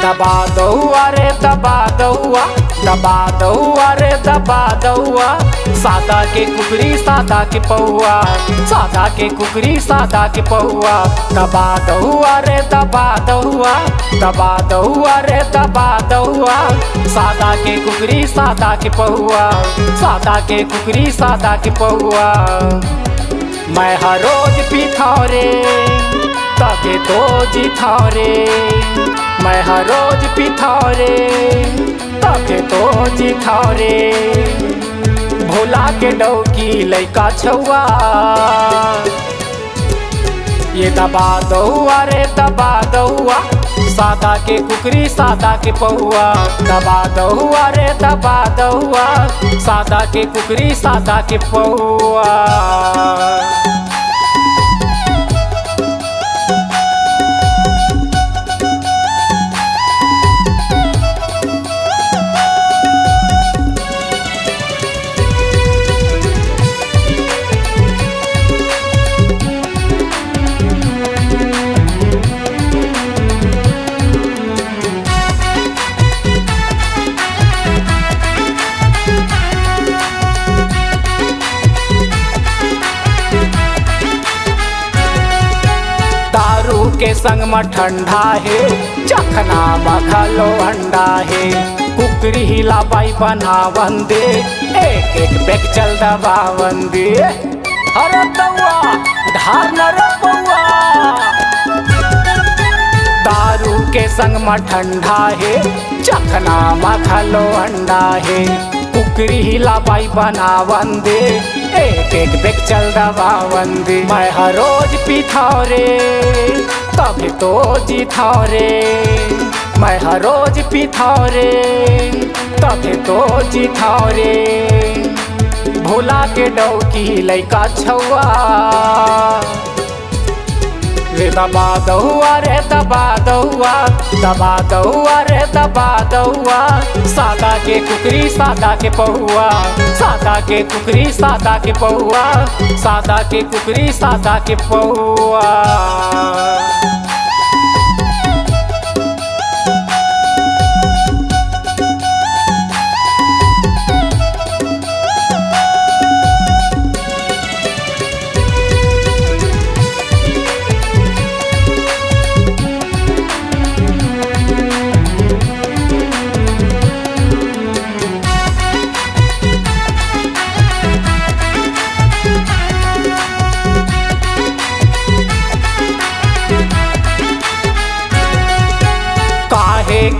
दबा दहुआ रे दबा दहुआ, दबा दहुआ रे दबा दहुआ। सादा के कुकरी सादा के पहुआ, सादा के कुकरी सादा के पहुआ। दबा दहुआ रे दबा दहुआ, दबा दहुआ रे दबा दहुआ। सादा के कुकरी सादा के पहुआ, सादा के कुकरी सादा के पहुआ। मैं हर रोज पीता रे तबे तो जीता रे, मैं हर रोज पीता रे तबे तो जीता रे। भोला के डौकी लइका छुआ, ये दबा दहुआ रे दबा दहुआ। सादा के कुकरी सादा के पहुआ, दबा दहुआ रे दबा दहुआ। सादा के कुकरी सादा के पहुआ। के संग में ठंडा है चखना बखलो अंडा है। कुकरी हिला बाई बना बंदे, एक एक बेक चल दबा बंदे। अरे तौआ ढार न रे बउआ। दारू के संग में ठंडा है चखना बखलो अंडा है। कुकरी हिला बाई बना बंदे, एक एक बेक चल दबा बंदे। मैं हर रोज पीता रे तभी तो जीता रे, मैं हर रोज पीता रे तभी तो जीता रे। भोला के डौकी लइका छुआ, रे दबा दहुआ रे दबा दहुआ, दबा दहुआ रे दबा दहुआ। सादा के कुकरी सादा के पहुआ, सादा के कुकरी सादा के पहुआ। सादा के कुकरी सादा के पहुआ।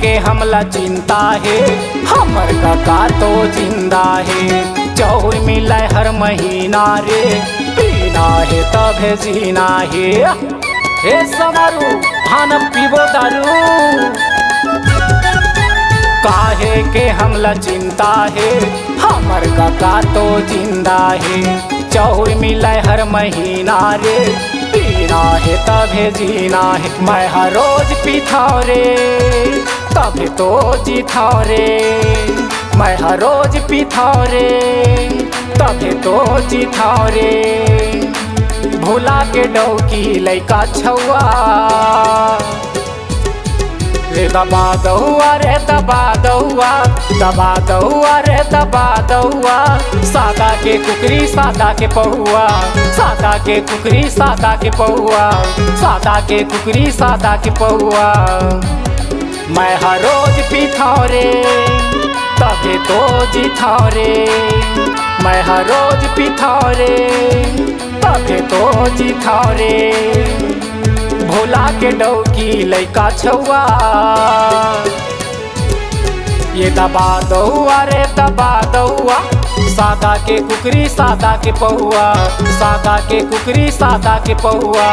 के हमला चिंता है हमर काका तो जिंदा है। चौर मिला हर महीना रे, पीना है तबे जीना है। हे समारू भान पीबो दारू, काहे के हमला चिंता है हमर काका तो जिंदा है। चौर मिला हर महीना रे, पीना है तबे जीना है। मैं हर रोज पीता रे तभी तो जीता रे, मैं हर रोज पीता रे तभी तो जीता रे। भोला के डौकी लइका छुआ, रे दबा दहुआ रे दबा दहुआ, दबा दहुआ रे दबा दहुआ। सादा के कुकरी सादा के पहुआ, सादा के कुकरी सादा के पहुआ। सादा के कुकरी सादा के पहुआ। मैं हर रोज पीता रे तभी तो जीता रे, मैं हर रोज पीता रे तभी तो जीता रे। भोला के डौकी लइका छुआ, ये दबा दहुआ रे दबा दहुआ। सादा के कुकरी सादा के पहुआ, सादा के कुकरी सादा के पहुआ।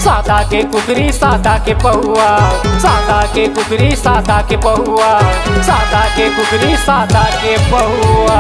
सादा के कुकरी सादा के पहुआ, सादा के कुकरी सादा के पहुआ। सादा के कुकरी सादा के पहुआ।